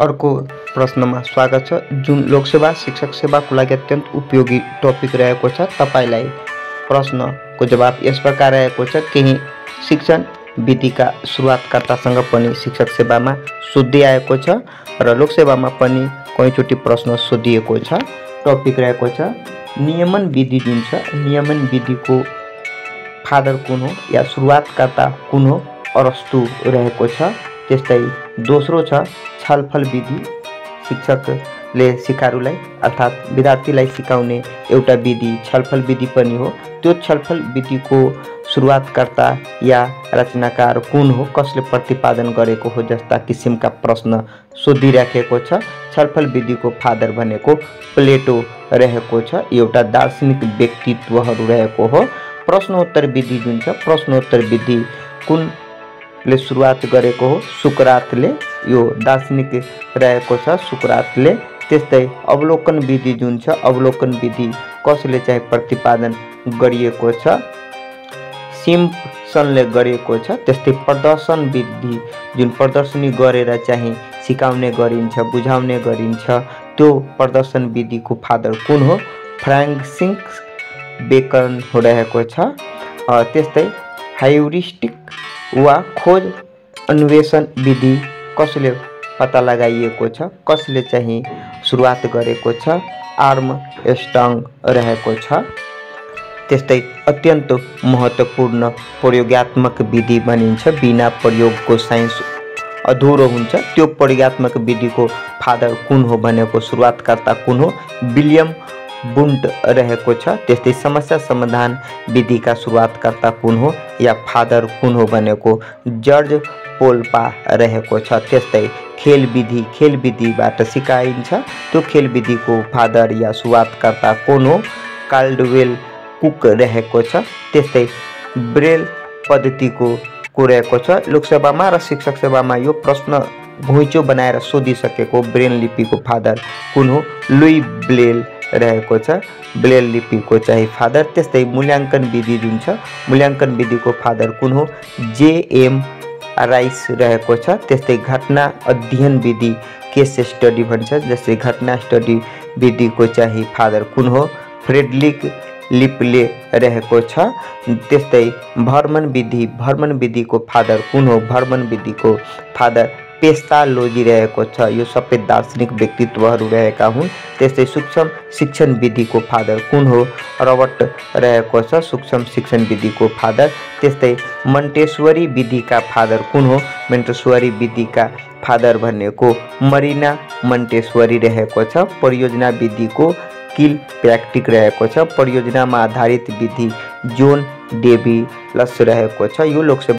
अर्को प्रश्नमा स्वागत छ। जुन लोकसेवा शिक्षक सेवाको लागि अत्यन्त उपयोगी टपिक रहेको छ। तपाईलाई प्रश्नको जवाब यस प्रकार रहेको छ। केही शिक्षण विधिका सुरुवातकर्तासँग पनि शिक्षक सेवामा सोध्दै आएको छ र लोकसेवामा पनि कयौँचोटि प्रश्न सोधिएको छ। टपिक रहेको छ नियमन विधि जुन छ, नियमन विधिको फादर कुन हो या सुरुवातकर्ता कुन हो, अरस्तु रहेको छ। त्यस्तै दोस्रो छ छलफल विधि। शिक्षकले सिकारुलाई अर्थात् विद्यार्थीलाई सिकाउने एउटा विधि छलफल विधि पनि हो। त्यो छलफल विधिको सुरुवातकर्ता या रचनाकार कुन हो, कसले प्रतिपादन गरेको हो जस्ता किसिमका प्रश्न सोधिराखेको छ। छलफल विधिको फादर भनेको प्लेटो रहेको छ। एउटा दार्शनिक व्यक्तित्वहरू रहेको हो। प्रश्नोत्तर विधि जुन छ, प्रश्नोत्तर विधि कुनले सुरुवात गरेको हो, सुकरातले। यो दार्शनिक रहेको छ, सुकरातले। त्यस्तै अवलोकन विधि जुन छ, अवलोकन विधि कसले चाहिँ प्रतिपादन गरिएको छ, सिम्पसनले गरेको छ। त्यस्तै प्रदर्शन विधि जुन प्रदर्शनी गरेर चाहिँ सिकाउने गरिन्छ, बुझाउने गरिन्छ, त्यो प्रदर्शन विधिको फादर कुन हो, फ्रान्सिस बेकन रहेको छ। त्यस्तै ह्युरिस्टिक वा खोज अन्वेषण विधि कसले पत्ता लगाइएको छ, कसले चाहिँ सुरुवात गरेको छ, आर्मस्ट्रङ रहेको छ। त्यस्तै अत्यन्त महत्त्वपूर्ण प्रयोगात्मक विधि भनिन्छ। बिना प्रयोगको साइन्स अधुरो हुन्छ। त्यो प्रयोगात्मक विधिको फादर कुन हो भनेको सुरुवातकर्ता कुन हो, विलियम बुन्ट रहेको छ। त्यस्तै समस्या समाधान विधिका सुरुवातकर्ता कुन हो या फादर कुन हो भनेको जर्ज पोल्पा रहेको छ। त्यस्तै खेल विधि, खेल विधिबाट सिकाइन्छ, त्यो खेल विधिको फादर या सुरुवातकर्ता कुन हो, काल्डवेल कुक रहेको छ। त्यस्तै ब्रेल पद्धतिको रहेको छ। लोकसेवामा र शिक्षक सेवामा यो प्रश्न घुइँचो बनाएर सोधिसकेको ब्रेल लिपिको फादर कुन हो, लुई ब्रेल रहेको छ, ब्रेल लिपिको चाहिँ फादर। त्यस्तै मूल्याङ्कन विधि जुन छ, मूल्याङ्कन विधिको फादर कुन हो, जेएम राइस रहेको छ। त्यस्तै घटना अध्ययन विधि, केस स्टडी भन्छ, जस्तै घटना स्टडी विधिको चाहिँ फादर कुन हो, फ्रेडरिक लिपले रहेको छ। त्यस्तै भ्रमण विधि, भ्रमण विधिको फादर कुन हो, भ्रमण विधिको फादर पेस्टालोजी रहेको छ। यो सबै दार्शनिक व्यक्तित्वहरू रहेका हुन्। त्यस्तै सूक्ष्म शिक्षण विधिको फादर कुन हो, रबर्ट रहेको छ, सूक्ष्म शिक्षण विधिको फादर। त्यस्तै मन्टेसरी विधिका फादर कुन हो, मन्टेसरी विधिका फादर भनेको मरिना मन्टेसरी रहेको छ। परियोजना विधिको किल प्र्याक्टिक रहेको छ। परियोजनामा आधारित विधि जोन डेभिलस रहेको छ। यो लोकसेवा